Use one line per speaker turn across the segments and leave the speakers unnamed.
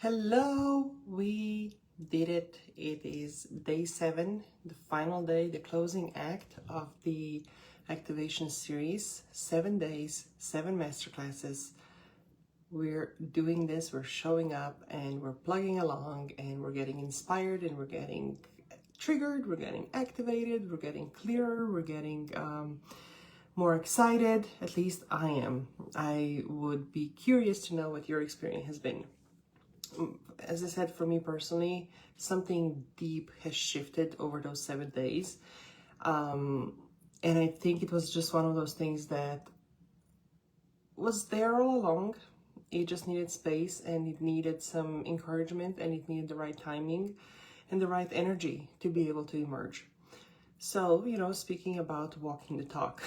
Hello, we did it. It is day 7, the final day, the closing act of the activation series. 7 days, 7 masterclasses. We're doing this, we're showing up, and we're plugging along, and we're getting inspired, and we're getting triggered, we're getting activated, we're getting clearer, we're getting more excited. At least I am. I would be curious to know what your experience has been. As I said, for me personally, something deep has shifted over those 7 days. And I think it was just one of those things that was there all along. It just needed space, and it needed some encouragement, and it needed the right timing and the right energy to be able to emerge. So, speaking about walking the talk,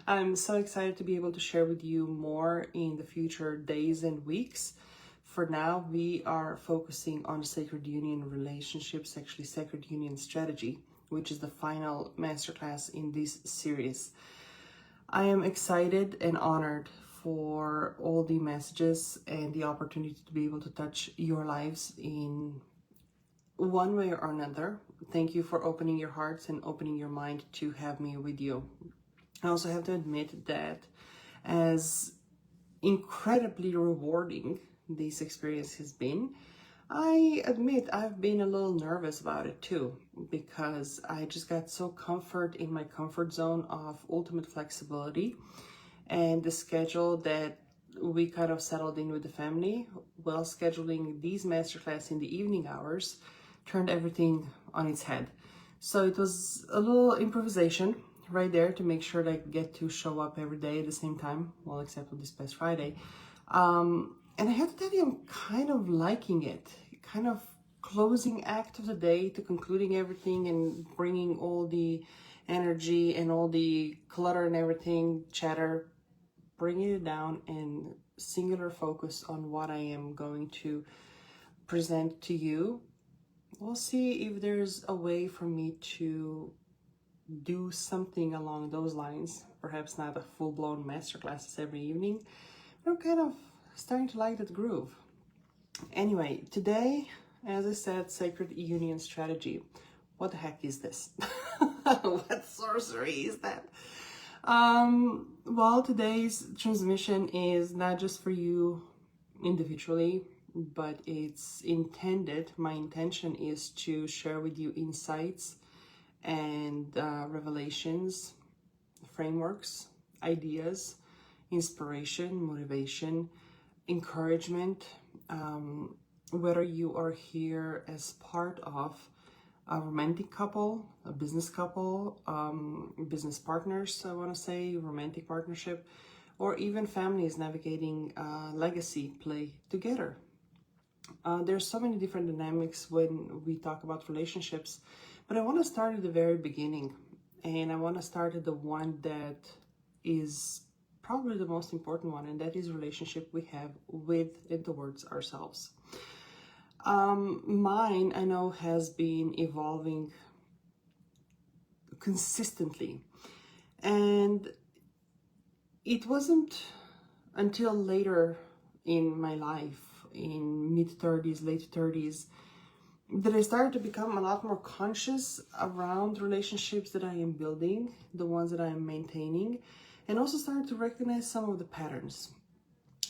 I'm so excited to be able to share with you more in the future days and weeks. For now, we are focusing on sacred union relationships, actually sacred union strategy, which is the final masterclass in this series. I am excited and honored for all the messages and the opportunity to be able to touch your lives in one way or another. Thank you for opening your hearts and opening your mind to have me with you. I also have to admit that as incredibly rewarding this experience has been, I admit I've been a little nervous about it too, because I just got so comfort in my comfort zone of ultimate flexibility and the schedule that we kind of settled in with the family. Well, scheduling these masterclass in the evening hours turned everything on its head. So it was a little improvisation right there to make sure that I get to show up every day at the same time, well, except for this past Friday. And I have to tell you, I'm kind of liking it. Kind of closing act of the day to concluding everything and bringing all the energy and all the clutter and everything, chatter, bringing it down and singular focus on what I am going to present to you. We'll see if there's a way for me to do something along those lines. Perhaps not a full-blown masterclasses every evening, but I'm kind of starting to like that groove. Anyway, today, as I said, sacred union strategy. What the heck is this? What sorcery is that? Well, today's transmission is not just for you individually, but it's intended, my intention is to share with you insights and revelations, frameworks, ideas, inspiration, motivation, encouragement, whether you are here as part of a romantic couple, a business couple, business partners, I want to say, romantic partnership, or even families navigating legacy play together. There's so many different dynamics when we talk about relationships, but I want to start at the very beginning, and I want to start at the one that is probably the most important one, and that is relationship we have with and towards ourselves. Mine, I know, has been evolving consistently, and it wasn't until later in my life, in mid-30s, late 30s, that I started to become a lot more conscious around relationships that I am building, the ones that I am maintaining, and also started to recognize some of the patterns.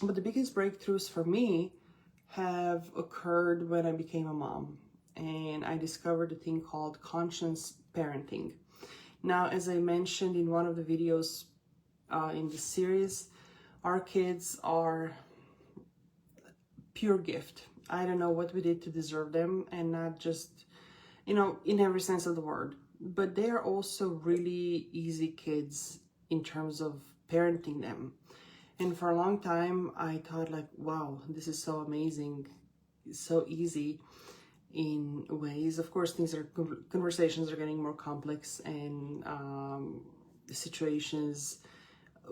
But the biggest breakthroughs for me have occurred when I became a mom, and I discovered a thing called conscious parenting. Now, as I mentioned in one of the videos in this series, our kids are pure gift. I don't know what we did to deserve them, and not just, in every sense of the word, but they are also really easy kids in terms of parenting them. And for a long time, I thought like, wow, this is so amazing, so easy in ways. Of course, conversations are getting more complex, and situations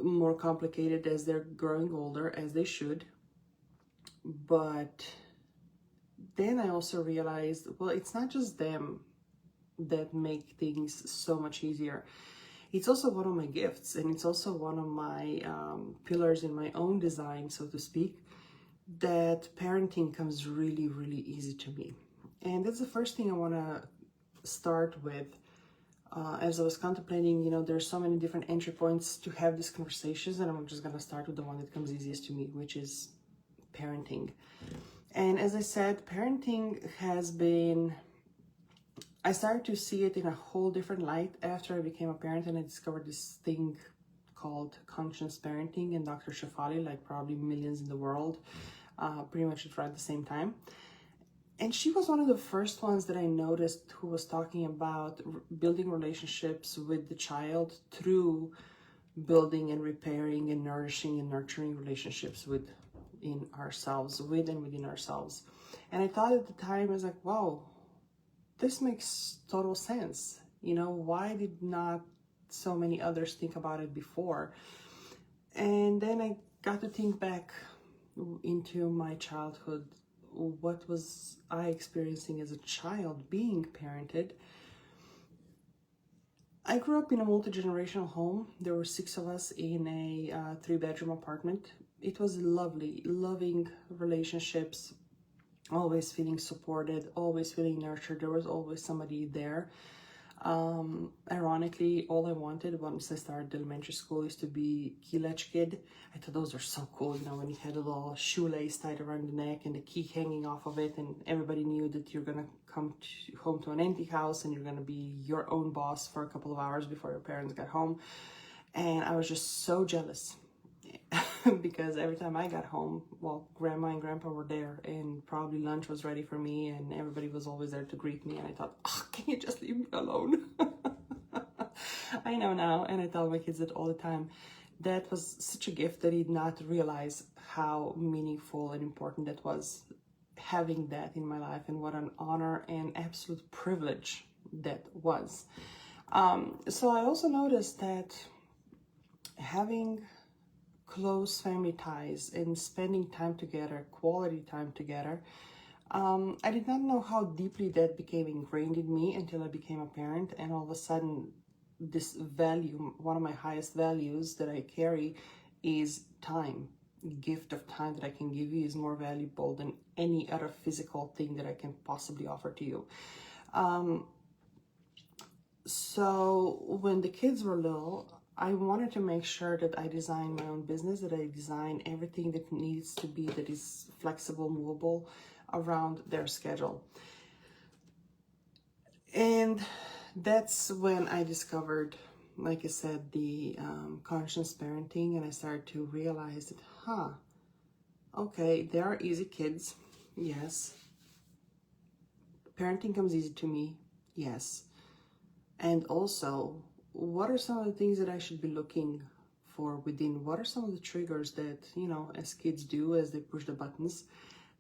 more complicated as they're growing older, as they should. But then I also realized, well, it's not just them that make things so much easier. It's also one of my gifts, and it's also one of my pillars in my own design, so to speak, that parenting comes really, really easy to me. And that's the first thing I want to start with. As I was contemplating, there's so many different entry points to have these conversations, and I'm just going to start with the one that comes easiest to me, which is parenting. And as I said, parenting has been, I started to see it in a whole different light after I became a parent, and I discovered this thing called conscious parenting, and Dr. Shefali, like probably millions in the world, pretty much at the same time. And she was one of the first ones that I noticed who was talking about building relationships with the child through building and repairing and nourishing and nurturing relationships within ourselves. And I thought at the time, I was like, wow, this makes total sense. Why did not so many others think about it before? And then I got to think back into my childhood. What was I experiencing as a child being parented? I grew up in a multi-generational home. There were 6 of us in a 3-bedroom apartment. It was lovely, loving relationships, always feeling supported, always feeling nurtured. There was always somebody there. Ironically, all I wanted once I started elementary school is to be key latch kid. I thought those are so cool, when you had a little shoelace tied around the neck and the key hanging off of it, and everybody knew that you're gonna come home to an empty house and you're gonna be your own boss for a couple of hours before your parents got home. And I was just so jealous because every time I got home, well, grandma and grandpa were there, and probably lunch was ready for me, and everybody was always there to greet me. And I thought, can you just leave me alone? I know now, and I tell my kids that all the time. That was such a gift that I did not realize how meaningful and important that was, having that in my life, and what an honor and absolute privilege that was. So I also noticed that having close family ties and spending time together, quality time together, I did not know how deeply that became ingrained in me until I became a parent. And all of a sudden, this value, one of my highest values that I carry, is time. The gift of time that I can give you is more valuable than any other physical thing that I can possibly offer to you. So when the kids were little, I wanted to make sure that I design my own business, that I design everything that needs to be, that is flexible, movable, around their schedule. And that's when I discovered, like I said, the conscious parenting, and I started to realize that, okay, they are easy kids, yes. Parenting comes easy to me, yes. And also, what are some of the things that I should be looking for within? What are some of the triggers that, as kids do as they push the buttons?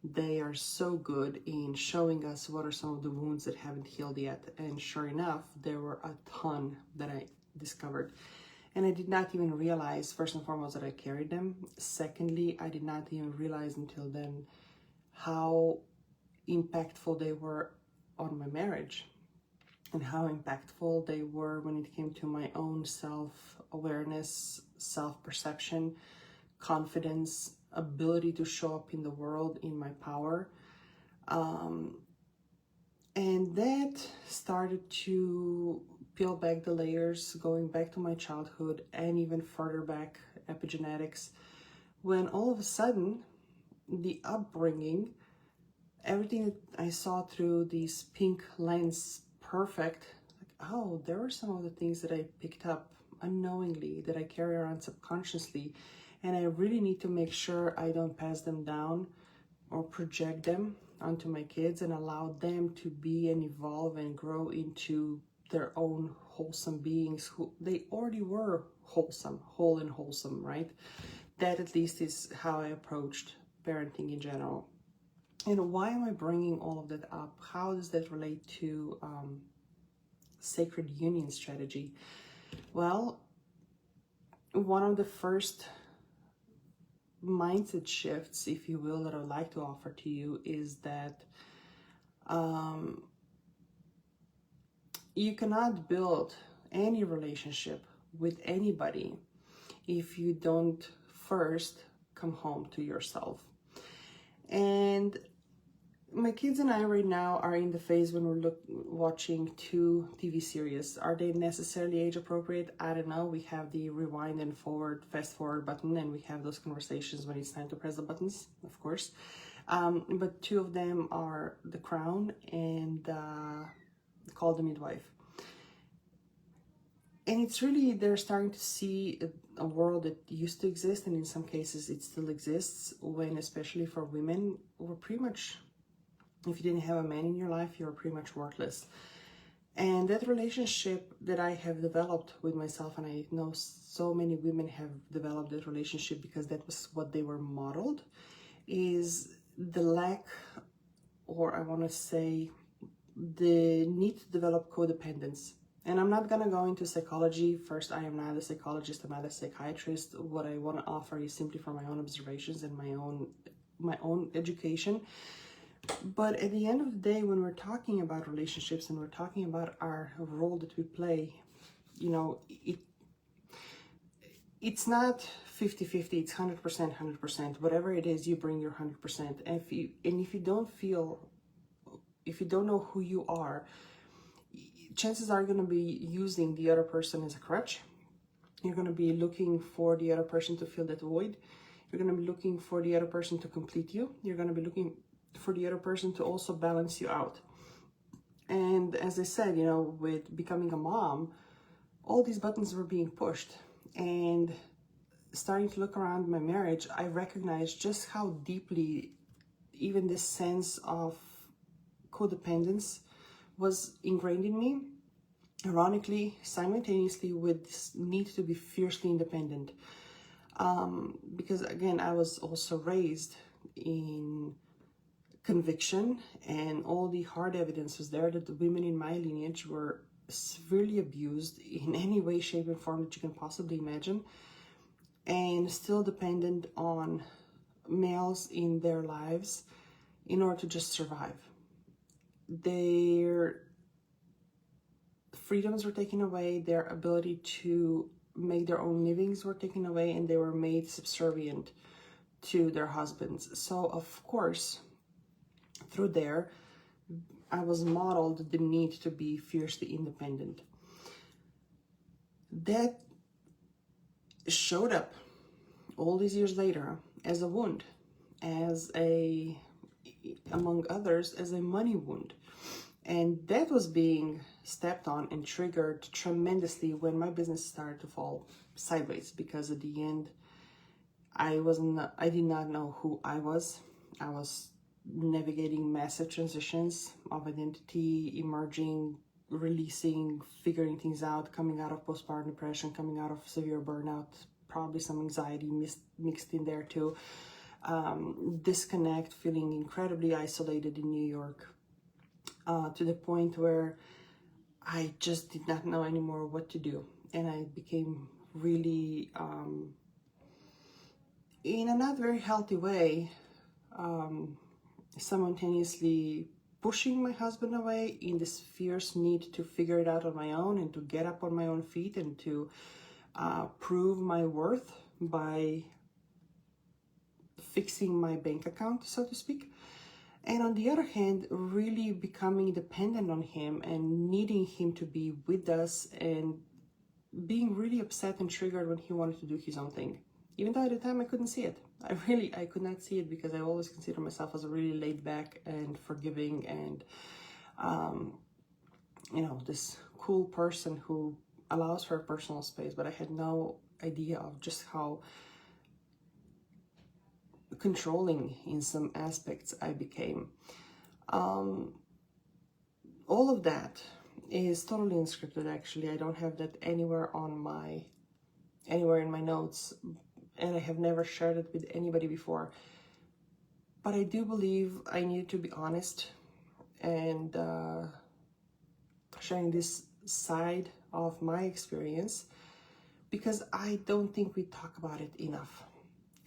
They are so good in showing us what are some of the wounds that haven't healed yet. And sure enough, there were a ton that I discovered. And I did not even realize, first and foremost, that I carried them. Secondly, I did not even realize until then how impactful they were on my marriage, and how impactful they were when it came to my own self-awareness, self-perception, confidence, ability to show up in the world in my power. And that started to peel back the layers, going back to my childhood and even further back, epigenetics, when all of a sudden, the upbringing, everything that I saw through these pink lens, perfect, like, there were some of the things that I picked up unknowingly, that I carry around subconsciously, and I really need to make sure I don't pass them down or project them onto my kids, and allow them to be and evolve and grow into their own wholesome beings who they already were wholesome, whole and wholesome, right? That at least is how I approached parenting in general. And why am I bringing all of that up? How does that relate to sacred union strategy? Well, one of the first mindset shifts, if you will, that I would like to offer to you is that you cannot build any relationship with anybody if you don't first come home to yourself. And my kids and I right now are in the phase when we're watching 2 TV series. Are they necessarily age appropriate? I don't know. We have the rewind and forward, fast forward button, and we have those conversations when it's time to press the buttons, of course. But 2 of them are The Crown and Call the Midwife. And it's really, they're starting to see a world that used to exist, and in some cases it still exists, when, especially for women, we're pretty much, if you didn't have a man in your life, you're pretty much worthless. And that relationship that I have developed with myself, and I know so many women have developed that relationship because that was what they were modeled, is the lack, or I want to say, the need to develop codependence. And I'm not gonna go into psychology. First, I am not a psychologist, I'm not a psychiatrist. What I want to offer is simply from my own observations and my own education. But at the end of the day, when we're talking about relationships and we're talking about our role that we play, you know, it's not 50-50, it's 100%. Whatever it is, you bring your 100%. And if you don't know who you are, chances are going to be using the other person as a crutch. You're going to be looking for the other person to fill that void. You're going to be looking for the other person to complete you. You're going to be looking for the other person to also balance you out. And as I said, you know, with becoming a mom, all these buttons were being pushed. And starting to look around my marriage, I recognized just how deeply even this sense of codependence was ingrained in me, ironically, simultaneously with this need to be fiercely independent. Because again, I was also raised in conviction, and all the hard evidence was there that the women in my lineage were severely abused in any way, shape, and form that you can possibly imagine, and still dependent on males in their lives in order to just survive. Their freedoms were taken away, their ability to make their own livings were taken away, and they were made subservient to their husbands. So of course, through there, I was modeled the need to be fiercely independent. That showed up all these years later as a wound, among others, as a money wound. And that was being stepped on and triggered tremendously when my business started to fall sideways, because at the end, I did not know who I was. I was navigating massive transitions of identity, emerging, releasing, figuring things out, coming out of postpartum depression, coming out of severe burnout, probably some anxiety mixed in there too. Disconnect, feeling incredibly isolated in New York, to the point where I just did not know anymore what to do. And I became really, in a not very healthy way, simultaneously pushing my husband away in this fierce need to figure it out on my own and to get up on my own feet and to prove my worth by fixing my bank account, so to speak. And on the other hand, really becoming dependent on him and needing him to be with us, and being really upset and triggered when he wanted to do his own thing. Even though at the time I couldn't see it. I could not see it, because I always consider myself as a really laid back and forgiving and, you know, this cool person who allows for a personal space. But I had no idea of just how controlling in some aspects I became. All of that is totally unscripted, actually. I don't have that anywhere in my notes, and I have never shared it with anybody before. But I do believe I need to be honest and sharing this side of my experience, because I don't think we talk about it enough.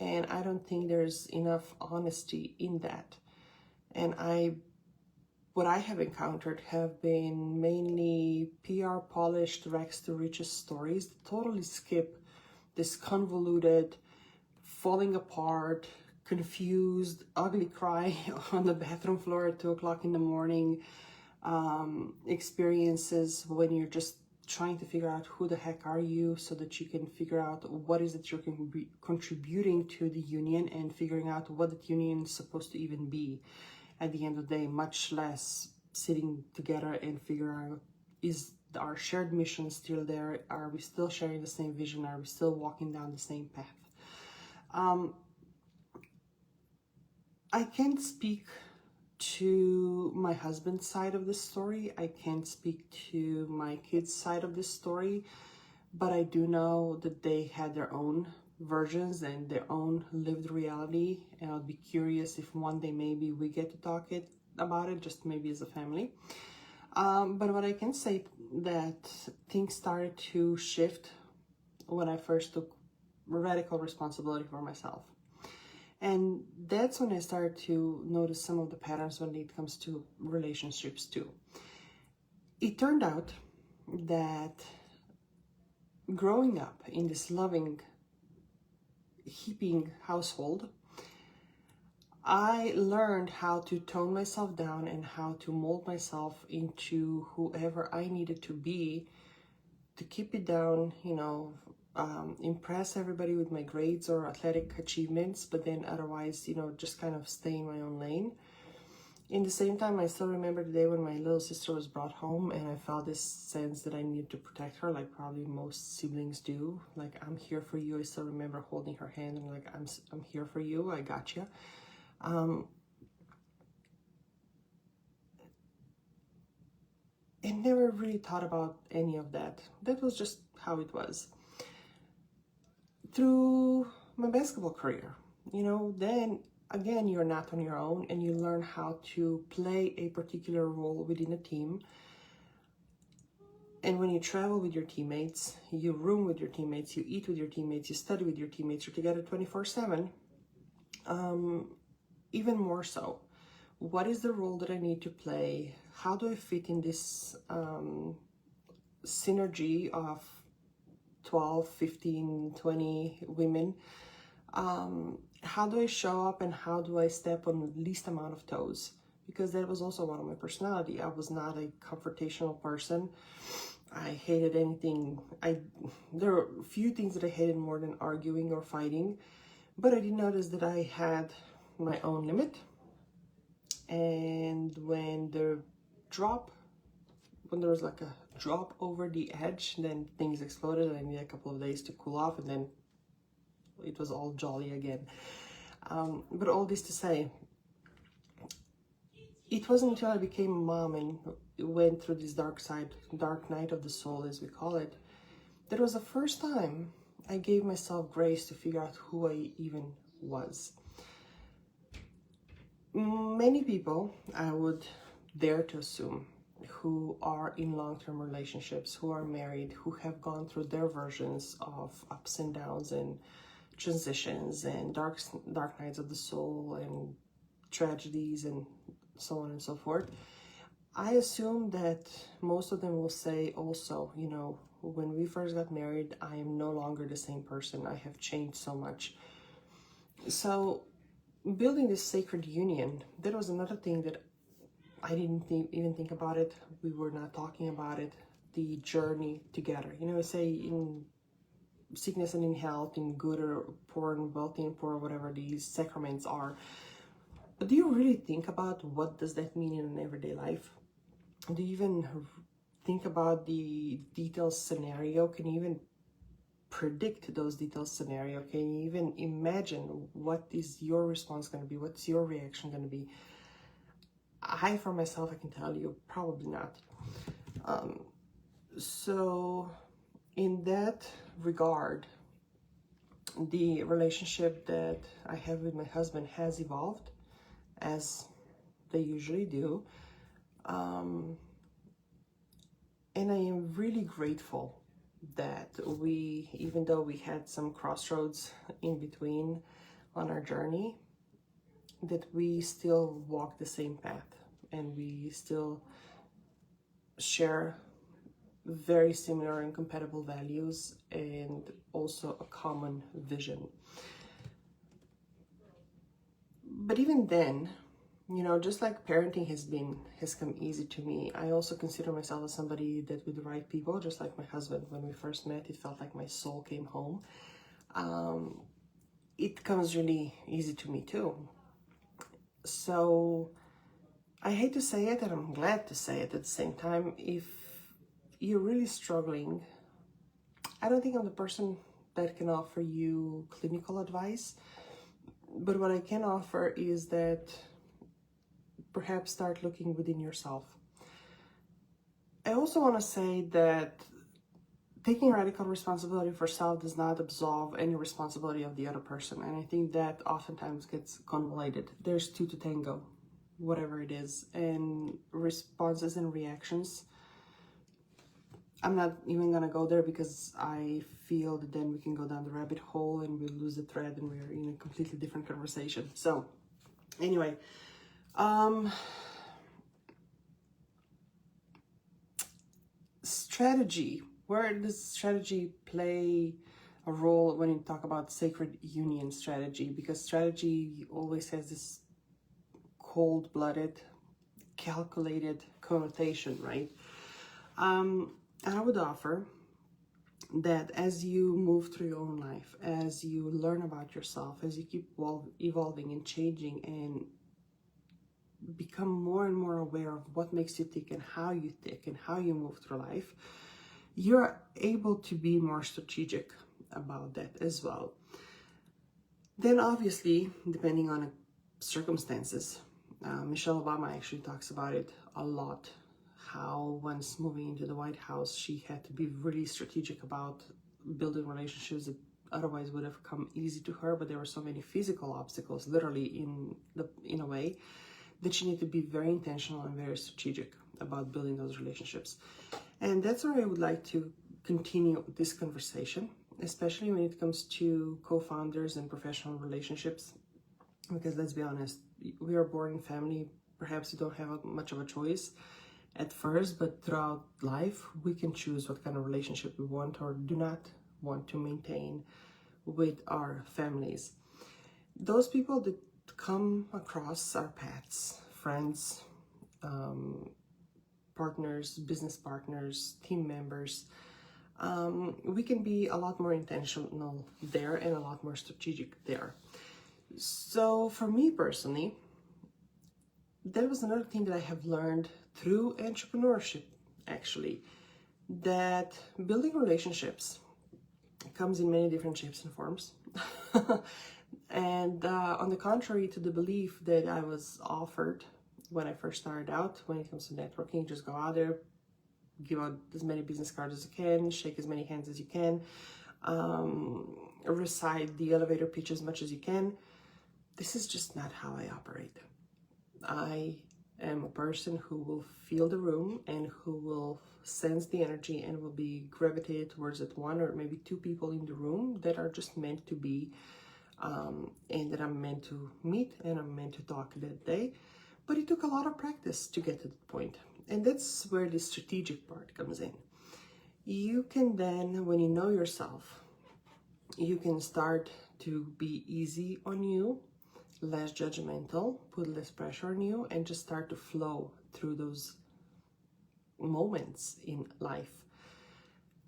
And I don't think there's enough honesty in that. And what I have encountered have been mainly PR polished rags to riches stories that totally skip this convoluted, falling apart, confused, ugly cry on the bathroom floor at 2 o'clock in the morning, experiences when you're just trying to figure out who the heck are you, so that you can figure out what is it you're contributing to the union, and figuring out what the union is supposed to even be at the end of the day, much less sitting together and figure out, is our shared mission still there? Are we still sharing the same vision? Are we still walking down the same path? I can't speak to my husband's side of the story. I can't speak to my kids' side of the story, but I do know that they had their own versions and their own lived reality, and I'll be curious if one day maybe we get to talk about it, just maybe as a family. But what I can say, that things started to shift when I first took radical responsibility for myself. And that's when I started to notice some of the patterns when it comes to relationships too. It turned out that growing up in this loving, heaping household, I learned how to tone myself down and how to mold myself into whoever I needed to be to keep it down, you know, impress everybody with my grades or athletic achievements, but then otherwise, you know, just kind of stay in my own lane. In the same time, I still remember the day when my little sister was brought home, and I felt this sense that I needed to protect her, like probably most siblings do. Like, I'm here for you. I still remember holding her hand and like, I'm here for you. I got you. And never really thought about any of that. That was just how it was. Through my basketball career, you know, then again, you're not on your own, and you learn how to play a particular role within a team. And when you travel with your teammates, you room with your teammates, you eat with your teammates, you study with your teammates, you're together 24/7, even more so. What is the role that I need to play? How do I fit in this synergy of 12, 15, 20 women? How do I show up, and how do I step on the least amount of toes? Because that was also one of my personality. I was not a confrontational person. I hated anything. There are a few things that I hated more than arguing or fighting, but I did notice that I had my own limit. And when there was like a drop over the edge, then things exploded, and I needed a couple of days to cool off, and then it was all jolly again. But all this to say, it wasn't until I became a mom and went through this dark night of the soul, as we call it, that was the first time I gave myself grace to figure out who I even was. Many people, I would dare to assume, who are in long-term relationships, who are married, who have gone through their versions of ups and downs and transitions and dark nights of the soul and tragedies and so on and so forth, I assume that most of them will say also, you know, when we first got married, I am no longer the same person. I have changed so much. So building this sacred union, that was another thing that I didn't even think about it. We were not talking about it. The journey together. You know, I say in sickness and in health, in good or poor, and wealthy and poor, whatever these sacraments are. But do you really think about what does that mean in an everyday life? Do you even think about the detailed scenario? Can you even predict those detailed scenario? Can you even imagine what is your response going to be? What's your reaction going to be? I, for myself, I can tell you, probably not. So in that regard, the relationship that I have with my husband has evolved, as they usually do. And I am really grateful that we, even though we had some crossroads in between on our journey, that we still walk the same path, and we still share very similar and compatible values, and also a common vision. But even then, you know, just like parenting has come easy to me, I also consider myself as somebody that with the right people, just like my husband, when we first met, it felt like my soul came home. It comes really easy to me too. So I hate to say it, and I'm glad to say it at the same time. If you're really struggling, I don't think I'm the person that can offer you clinical advice, but what I can offer is that perhaps start looking within yourself. I also want to say that taking radical responsibility for self does not absolve any responsibility of the other person, and I think that oftentimes gets convoluted. There's two to tango, whatever it is, and responses and reactions. I'm not even gonna go there because I feel that then we can go down the rabbit hole and we lose the thread and we're in a completely different conversation. So anyway, strategy. Where does strategy play a role when you talk about sacred union strategy? Because strategy always has this cold-blooded, calculated connotation, right? I would offer that as you move through your own life, as you learn about yourself, as you keep evolving and changing and become more and more aware of what makes you tick and how you tick and how you move through life, you're able to be more strategic about that as well. Then obviously, depending on circumstances, Michelle Obama actually talks about it a lot, how once moving into the White House, she had to be really strategic about building relationships that otherwise would have come easy to her, but there were so many physical obstacles, literally in a way, that she needed to be very intentional and very strategic about building those relationships. And that's where I would like to continue this conversation, especially when it comes to co-founders and professional relationships, because let's be honest, we are born in family. Perhaps we don't have much of a choice at first, but throughout life, we can choose what kind of relationship we want or do not want to maintain with our families. Those people that come across our paths, friends, partners, business partners, team members, we can be a lot more intentional there and a lot more strategic there. So for me personally, that was another thing that I have learned through entrepreneurship, actually, that building relationships comes in many different shapes and forms. And on the contrary to the belief that I was offered when I first started out, when it comes to networking, just go out there, give out as many business cards as you can, shake as many hands as you can, recite the elevator pitch as much as you can. This is just not how I operate. I am a person who will feel the room and who will sense the energy and will be gravitated towards that one or maybe two people in the room that are just meant to be, and that I'm meant to meet and I'm meant to talk that day. But it took a lot of practice to get to that point. And that's where the strategic part comes in. You can then, when you know yourself, you can start to be easy on you, less judgmental, put less pressure on you, and just start to flow through those moments in life.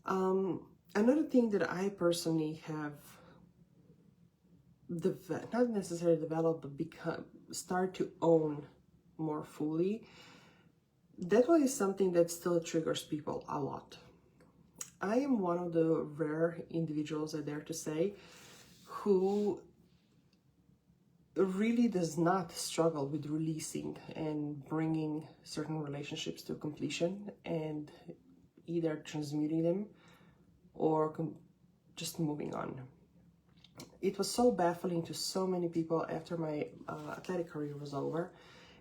Another thing that I personally have not necessarily developed, but start to own more fully, that one is something that still triggers people a lot. I am one of the rare individuals, I dare to say, who really does not struggle with releasing and bringing certain relationships to completion and either transmuting them or just moving on. It was so baffling to so many people after my athletic career was over,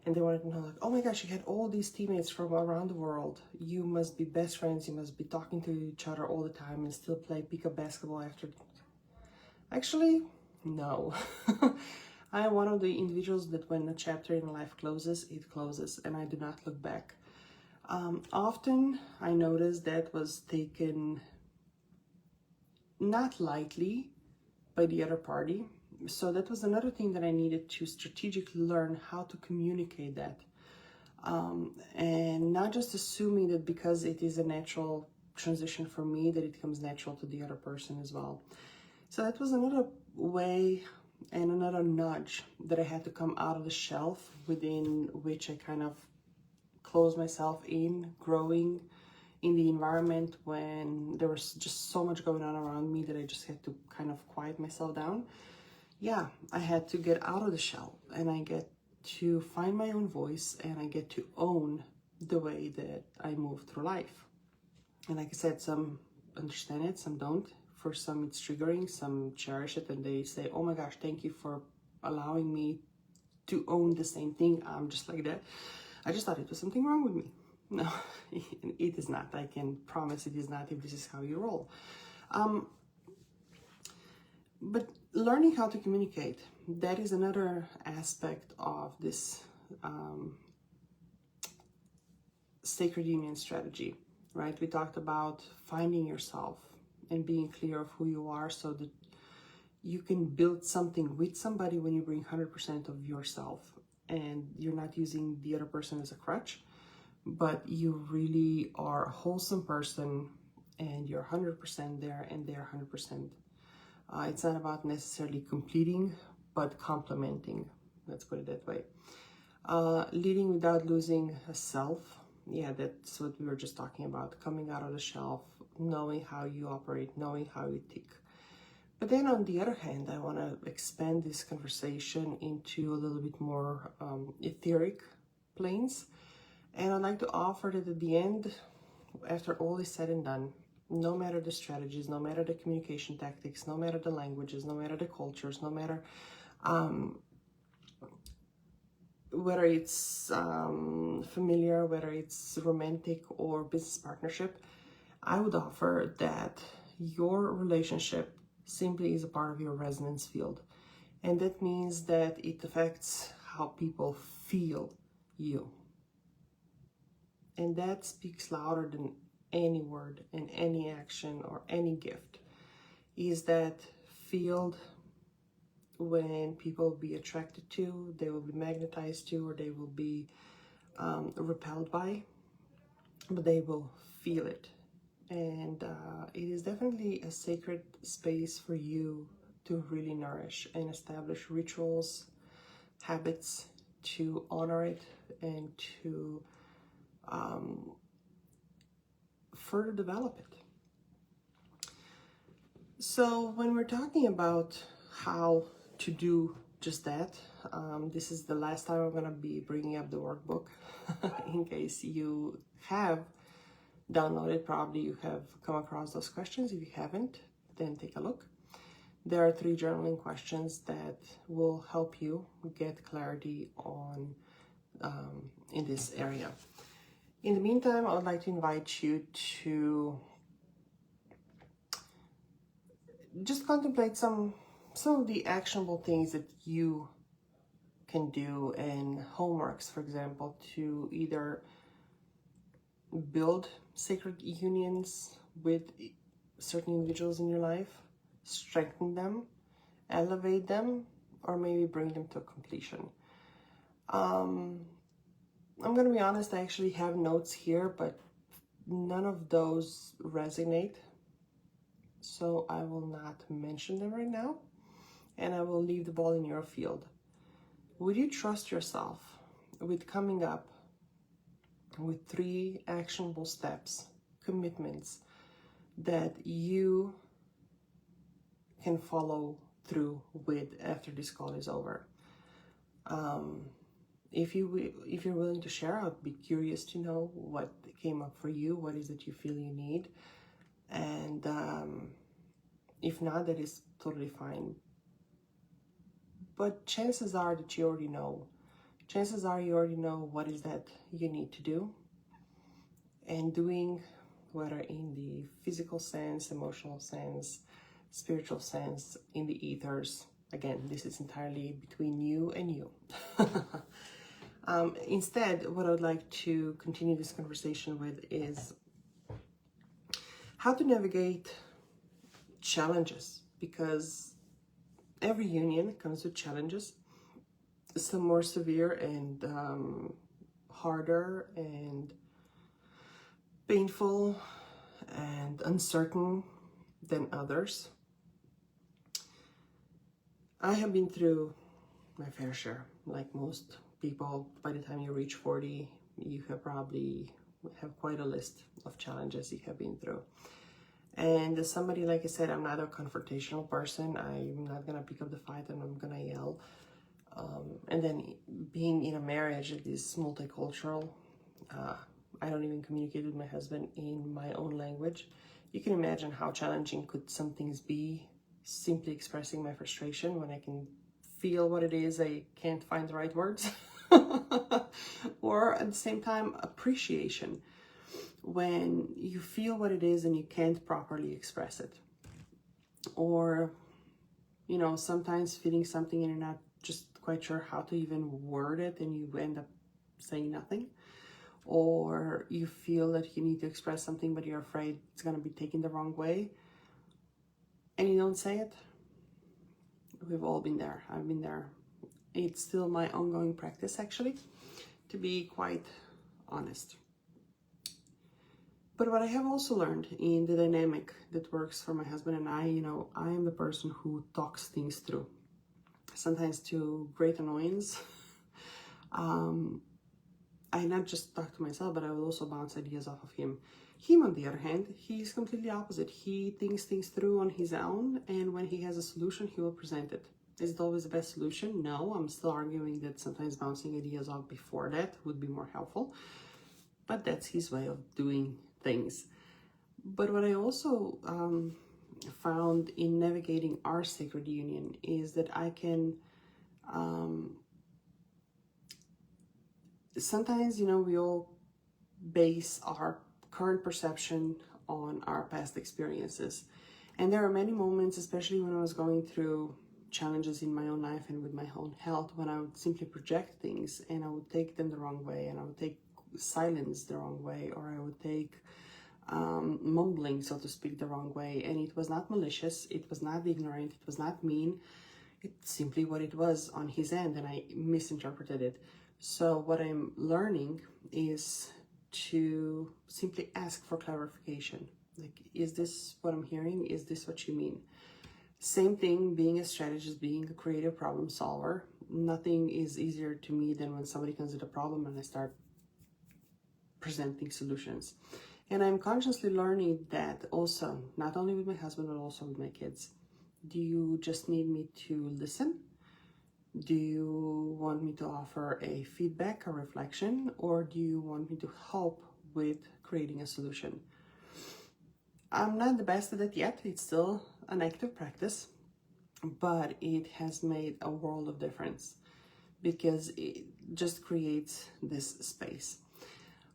and they wanted to know, like, oh my gosh, you had all these teammates from around the world. You must be best friends. You must be talking to each other all the time and still play pickup basketball after. Actually, no. I am one of the individuals that when a chapter in life closes, it closes, and I do not look back. Often, I notice that was taken not lightly by the other party. So that was another thing that I needed to strategically learn, how to communicate that. And not just assuming that because it is a natural transition for me, that it comes natural to the other person as well. So that was another way and another nudge that I had to come out of the shelf within which I kind of closed myself in, growing in the environment when there was just so much going on around me that I just had to kind of quiet myself down. Yeah, I had to get out of the shell, and I get to find my own voice, and I get to own the way that I move through life. And like I said, some understand it, some don't. For some it's triggering, some cherish it, and they say, oh my gosh, thank you for allowing me to own the same thing. I'm just like that. I just thought it was something wrong with me. No, it is not. I can promise it is not if this is how you roll. But learning how to communicate, that is another aspect of this sacred union strategy, right? We talked about finding yourself and being clear of who you are so that you can build something with somebody when you bring 100% of yourself and you're not using the other person as a crutch, but you really are a wholesome person and you're 100% there and they're 100%. It's not about necessarily completing, but complementing. Let's put it that way. Leading without losing a self. Yeah, that's what we were just talking about. Coming out of the shelf, knowing how you operate, knowing how you tick. But then on the other hand, I want to expand this conversation into a little bit more etheric planes. And I'd like to offer that at the end, after all is said and done, no matter the strategies, no matter the communication tactics, no matter the languages, no matter the cultures, no matter whether it's familiar, whether it's romantic or business partnership, I would offer that your relationship simply is a part of your resonance field. And that means that it affects how people feel you. And that speaks louder than any word and any action or any gift, is that field when people will be attracted to, they will be magnetized to, or they will be repelled by, but they will feel it. And it is definitely a sacred space for you to really nourish and establish rituals, habits to honor it and to further develop it. So when we're talking about how to do just that, this is the last time I'm going to be bringing up the workbook. In case you have downloaded, probably you have come across those questions. If you haven't, then take a look. There are 3 journaling questions that will help you get clarity on in this area. In the meantime, I would like to invite you to just contemplate some of the actionable things that you can do, and homeworks, for example, to either build sacred unions with certain individuals in your life, strengthen them, elevate them, or maybe bring them to completion. I'm going to be honest, I actually have notes here, but none of those resonate. So I will not mention them right now, and I will leave the ball in your field. Would you trust yourself with coming up with 3 actionable steps, commitments that you can follow through with after this call is over? If you're willing to share, I'd be curious to know what came up for you. What is it you feel you need? And if not, that is totally fine. But chances are that you already know. Chances are you already know what is that you need to do. And doing, whether in the physical sense, emotional sense, spiritual sense, in the ethers. Again, this is entirely between you and you. Instead, what I would like to continue this conversation with is how to navigate challenges, because every union comes with challenges, some more severe and harder and painful and uncertain than others. I have been through my fair share. Like most people, by the time you reach 40, you have probably have quite a list of challenges you have been through. And as somebody, like I said, I'm not a confrontational person. I'm not gonna pick up the fight and I'm gonna yell. And then being in a marriage that is multicultural, I don't even communicate with my husband in my own language. You can imagine how challenging could some things be, simply expressing my frustration when I can feel what it is, I can't find the right words. Or at the same time, appreciation, when you feel what it is and you can't properly express it. Or, you know, sometimes feeling something and you're not just quite sure how to even word it and you end up saying nothing. Or you feel that you need to express something but you're afraid it's going to be taken the wrong way and you don't say it. We've all been there. I've been there. It's still my ongoing practice, actually, to be quite honest. But what I have also learned in the dynamic that works for my husband and I, you know, I am the person who talks things through, sometimes to great annoyance. I not just talk to myself, but I will also bounce ideas off of him. Him, on the other hand, he's completely opposite. He thinks things through on his own, and when he has a solution, he will present it. Is it always the best solution? No, I'm still arguing that sometimes bouncing ideas off before that would be more helpful. But that's his way of doing things. But what I also found in navigating our sacred union is that I can sometimes, you know, we all base our current perception on our past experiences. And there are many moments, especially when I was going through challenges in my own life and with my own health, when I would simply project things and I would take them the wrong way, and I would take silence the wrong way, or I would take mumbling, so to speak, the wrong way. And it was not malicious, it was not ignorant, it was not mean. It's simply what it was on his end, and I misinterpreted it. So what I'm learning is to simply ask for clarification. Like, is this what I'm hearing? Is this what you mean? Same thing, being a strategist, being a creative problem solver. Nothing is easier to me than when somebody comes with a problem and I start presenting solutions. And I'm consciously learning that also, not only with my husband, but also with my kids. Do you just need me to listen? Do you want me to offer a feedback, a reflection, or do you want me to help with creating a solution? I'm not the best at it yet. It's still an active practice, but it has made a world of difference because it just creates this space.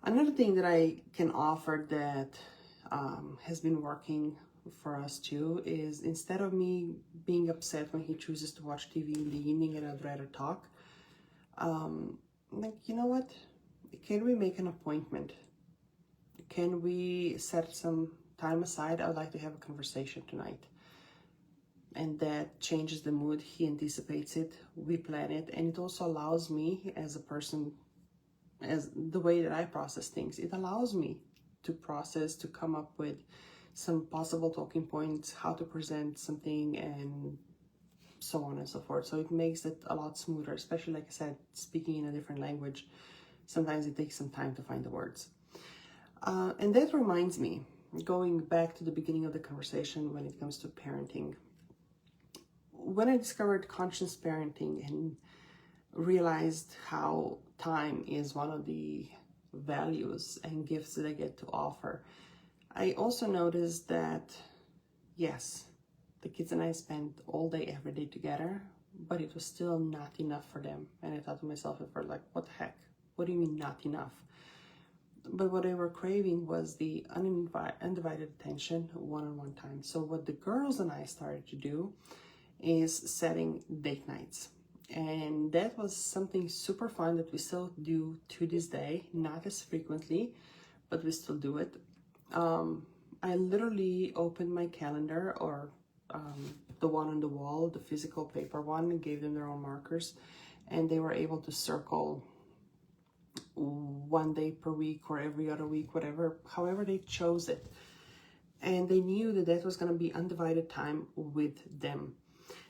Another thing that I can offer that has been working for us too is, instead of me being upset when he chooses to watch TV in the evening and I'd rather talk, like, you know what, can we make an appointment? Can we set some time aside? I would like to have a conversation tonight. And that changes the mood. He anticipates it, we plan it, and it also allows me as a person, as the way that I process things, it allows me to process, to come up with some possible talking points, how to present something, and so on and so forth. So it makes it a lot smoother, especially, like I said, speaking in a different language. Sometimes it takes some time to find the words. And that reminds me, going back to the beginning of the conversation when it comes to parenting. When I discovered conscious parenting and realized how time is one of the values and gifts that I get to offer, I also noticed that, yes, the kids and I spent all day, every day together, but it was still not enough for them. And I thought to myself at first, like, what the heck? What do you mean not enough? But what they were craving was the undivided attention, one-on-one time. So what the girls and I started to do is setting date nights. And that was something super fun that we still do to this day, not as frequently, but we still do it. I literally opened my calendar or the one on the wall, the physical paper one, gave them their own markers, and they were able to circle 1 day per week or every other week, whatever, however they chose it. And they knew that that was going to be undivided time with them.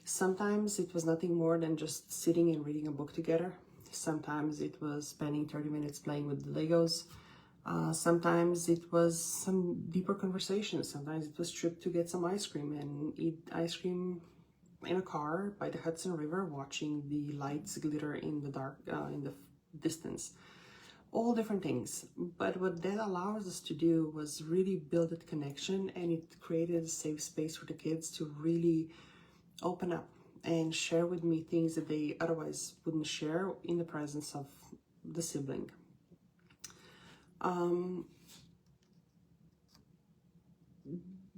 Sometimes it was nothing more than just sitting and reading a book together. Sometimes it was spending 30 minutes playing with the Legos. Sometimes it was some deeper conversations. Sometimes it was trip to get some ice cream and eat ice cream in a car by the Hudson River, watching the lights glitter in the dark, in the distance. All different things. But what that allows us to do was really build that connection, and it created a safe space for the kids to really open up and share with me things that they otherwise wouldn't share in the presence of the sibling.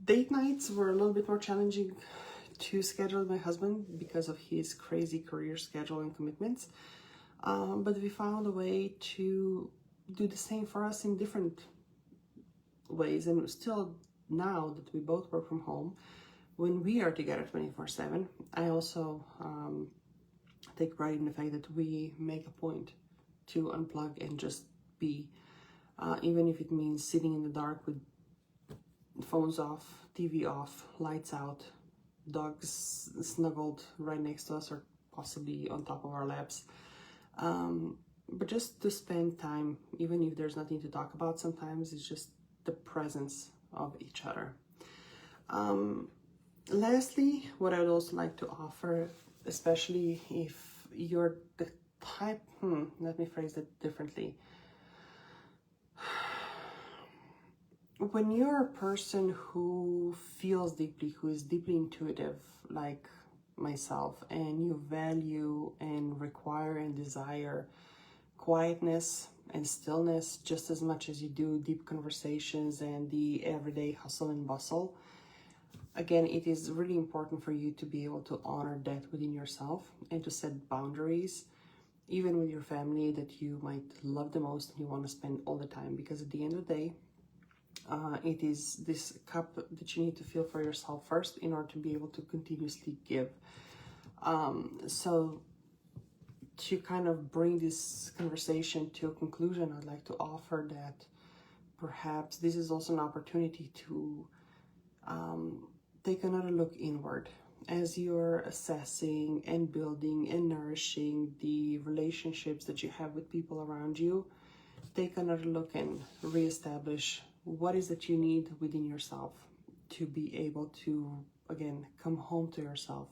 Date nights were a little bit more challenging to schedule with my husband because of his crazy career schedule and commitments. But we found a way to do the same for us in different ways. And still, now that we both work from home, when we are together 24/7, I also take pride in the fact that we make a point to unplug and just be, even if it means sitting in the dark with phones off, TV off, lights out, dogs snuggled right next to us or possibly on top of our laps. But just to spend time, even if there's nothing to talk about, sometimes it's just the presence of each other. Lastly, what I would also like to offer, especially if you're the type, let me phrase it differently. When you're a person who feels deeply, who is deeply intuitive, like myself, and you value and require and desire quietness and stillness just as much as you do deep conversations and the everyday hustle and bustle, again, it is really important for you to be able to honor that within yourself and to set boundaries, even with your family that you might love the most and you want to spend all the time. Because at the end of the day, it is this cup that you need to fill for yourself first in order to be able to continuously give. So to kind of bring this conversation to a conclusion, I'd like to offer that perhaps this is also an opportunity to take another look inward as you're assessing and building and nourishing the relationships that you have with people around you. Take another look and reestablish what is that you need within yourself to be able to, again, come home to yourself,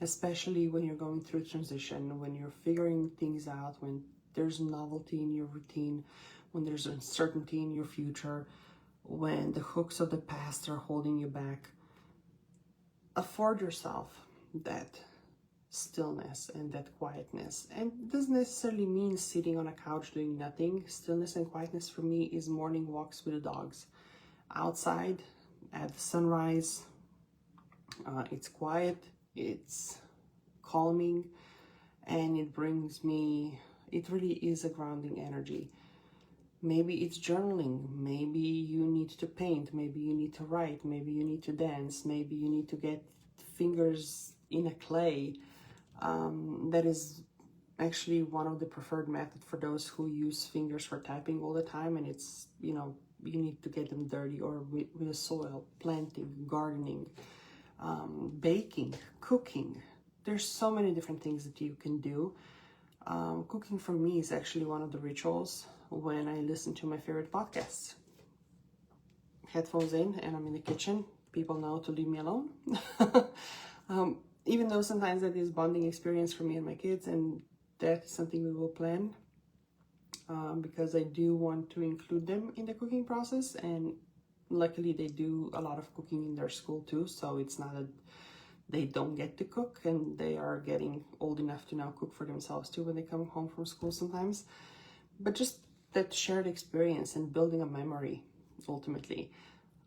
especially when you're going through transition, when you're figuring things out, when there's novelty in your routine, when there's uncertainty in your future, when the hooks of the past are holding you back. Afford yourself that stillness and that quietness. And it doesn't necessarily mean sitting on a couch doing nothing. Stillness and quietness for me is morning walks with the dogs outside at the sunrise. It's quiet, it's calming, and it brings me, it really is a grounding energy. Maybe it's journaling, maybe you need to paint, maybe you need to write, maybe you need to dance, maybe you need to get fingers in a clay. That is actually one of the preferred methods for those who use fingers for typing all the time, and it's, you know, you need to get them dirty, or with the soil, planting, gardening, baking, cooking. There's so many different things that you can do. Cooking for me is actually one of the rituals when I listen to my favorite podcasts. Headphones in and I'm in the kitchen. People know to leave me alone. Even though sometimes that is bonding experience for me and my kids, and that is something we will plan because I do want to include them in the cooking process, and luckily they do a lot of cooking in their school too, so it's not that they don't get to cook, and they are getting old enough to now cook for themselves too when they come home from school sometimes. But just that shared experience and building a memory ultimately.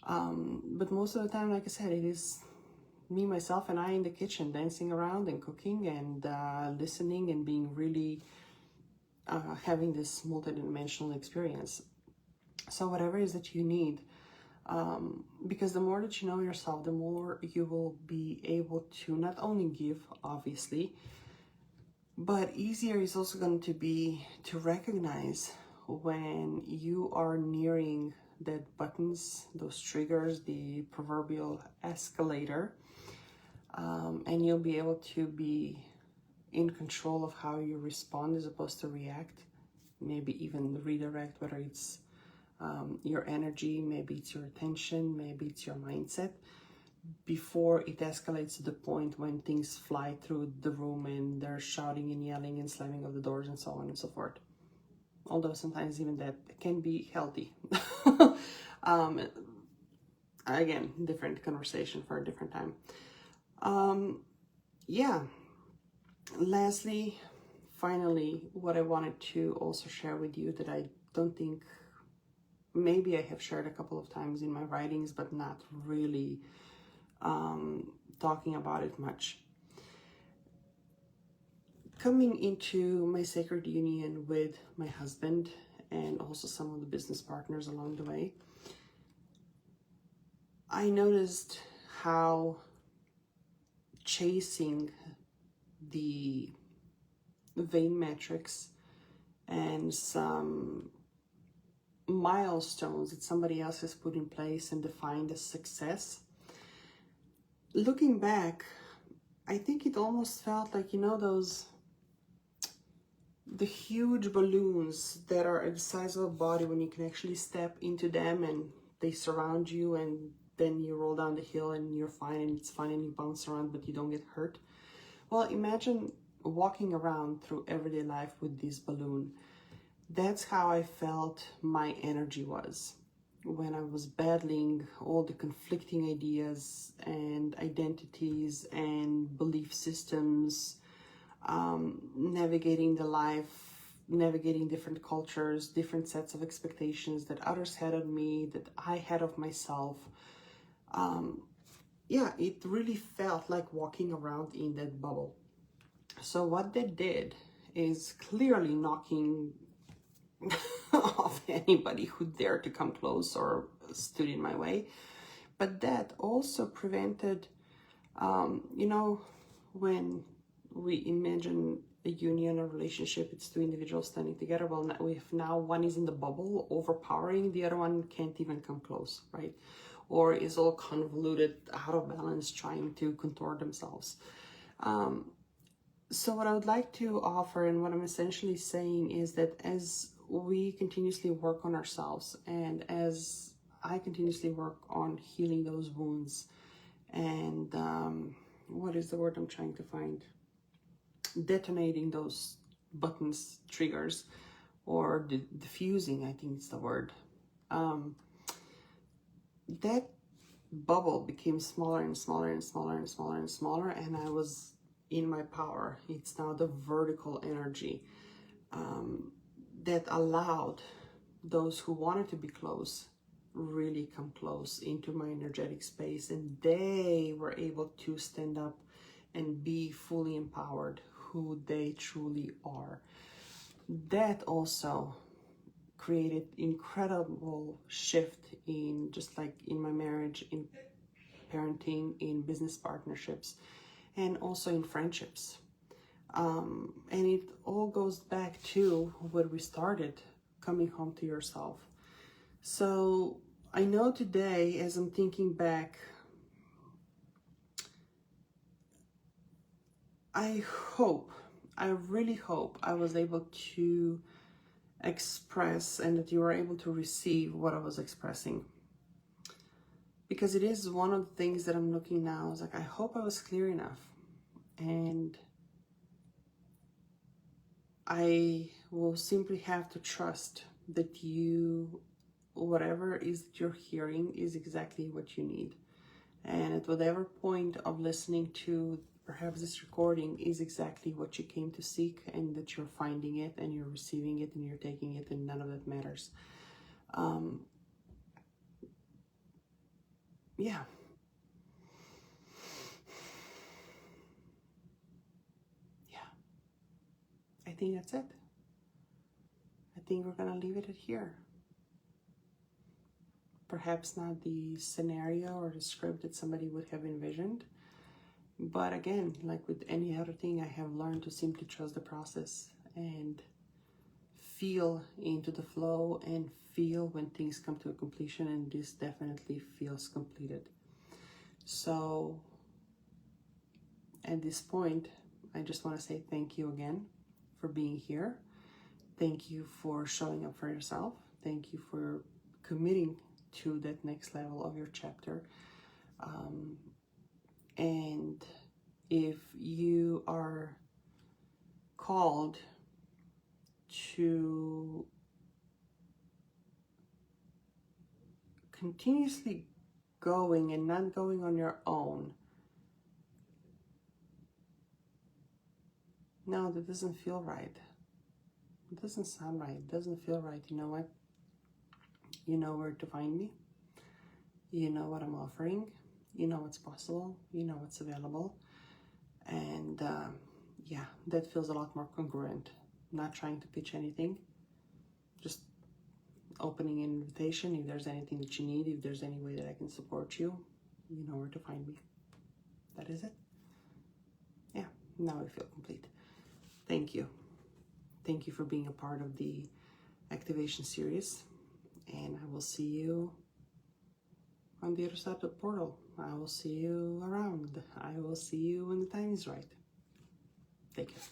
But most of the time, like I said, it is me, myself, and I in the kitchen dancing around and cooking and listening and being really having this multidimensional experience. So whatever it is that you need, Because the more that you know yourself, the more you will be able to not only give, obviously, but easier is also going to be to recognize when you are nearing that buttons, those triggers, the proverbial escalator, and you'll be able to be in control of how you respond as opposed to react, maybe even redirect, whether it's your energy, maybe it's your attention, maybe it's your mindset, before it escalates to the point when things fly through the room and they're shouting and yelling and slamming of the doors and so on and so forth. Although sometimes even that can be healthy. Again, different conversation for a different time. Yeah. Lastly, finally, what I wanted to also share with you that I don't think, maybe I have shared a couple of times in my writings, but not really talking about it much. Coming into my sacred union with my husband and also some of the business partners along the way, I noticed how chasing the vain metrics and some milestones that somebody else has put in place and defined as success, looking back, I think it almost felt like, you know, the huge balloons that are the size of a body, when you can actually step into them and they surround you, and then you roll down the hill and you're fine and it's fine and you bounce around but you don't get hurt. Well, imagine walking around through everyday life with this balloon. That's how I felt my energy was when I was battling all the conflicting ideas and identities and belief systems, navigating the life, navigating different cultures, different sets of expectations that others had of me, that I had of myself. Yeah, it really felt like walking around in that bubble. So what that did is clearly knocking off anybody who dared to come close or stood in my way. But that also prevented, you know, when we imagine a union or relationship, it's two individuals standing together. Well, if now one is in the bubble, overpowering, the other one can't even come close, right? Or is all convoluted, out of balance, trying to contort themselves. So what I would like to offer, and what I'm essentially saying, is that as we continuously work on ourselves, and as I continuously work on healing those wounds, and what is the word I'm trying to find? Detonating those buttons, triggers, or diffusing, I think it's the word. That bubble became smaller and smaller and smaller and smaller and smaller, and I was in my power. It's now the vertical energy that allowed those who wanted to be close really come close into my energetic space, and they were able to stand up and be fully empowered who they truly are. That also created incredible shift in, just like in my marriage, in parenting, in business partnerships, and also in friendships. And it all goes back to where we started, coming home to yourself. So I know today, as I'm thinking back, I really hope I was able to express, and that you were able to receive what I was expressing. Because it is one of the things that I'm looking now, is like, I hope I was clear enough. And I will simply have to trust that you, whatever is that you're hearing, is exactly what you need. And at whatever point of listening to perhaps this recording is exactly what you came to seek, and that you're finding it and you're receiving it and you're taking it, and none of that matters. Yeah. I think that's it. I think we're gonna leave it at here. perhaps not the scenario or the script that somebody would have envisioned. But again, like with any other thing, I have learned to simply trust the process and feel into the flow and feel when things come to a completion, and this definitely feels completed. So at this point, I just want to say thank you again for being here. Thank you for showing up for yourself. Thank you for committing to that next level of your chapter. And if you are called to continuously going and not going on your own, no, that doesn't feel right. It doesn't sound right. It doesn't feel right. You know what? You know where to find me. You know what I'm offering. You know what's possible. You know what's available. And yeah, that feels a lot more congruent. Not trying to pitch anything. Just opening an invitation. If there's anything that you need, if there's any way that I can support you, you know where to find me. That is it. Yeah, now I feel complete. Thank you. Thank you for being a part of the activation series. And I will see you on the other side of the portal. I will see you around. I will see you when the time is right. Take care.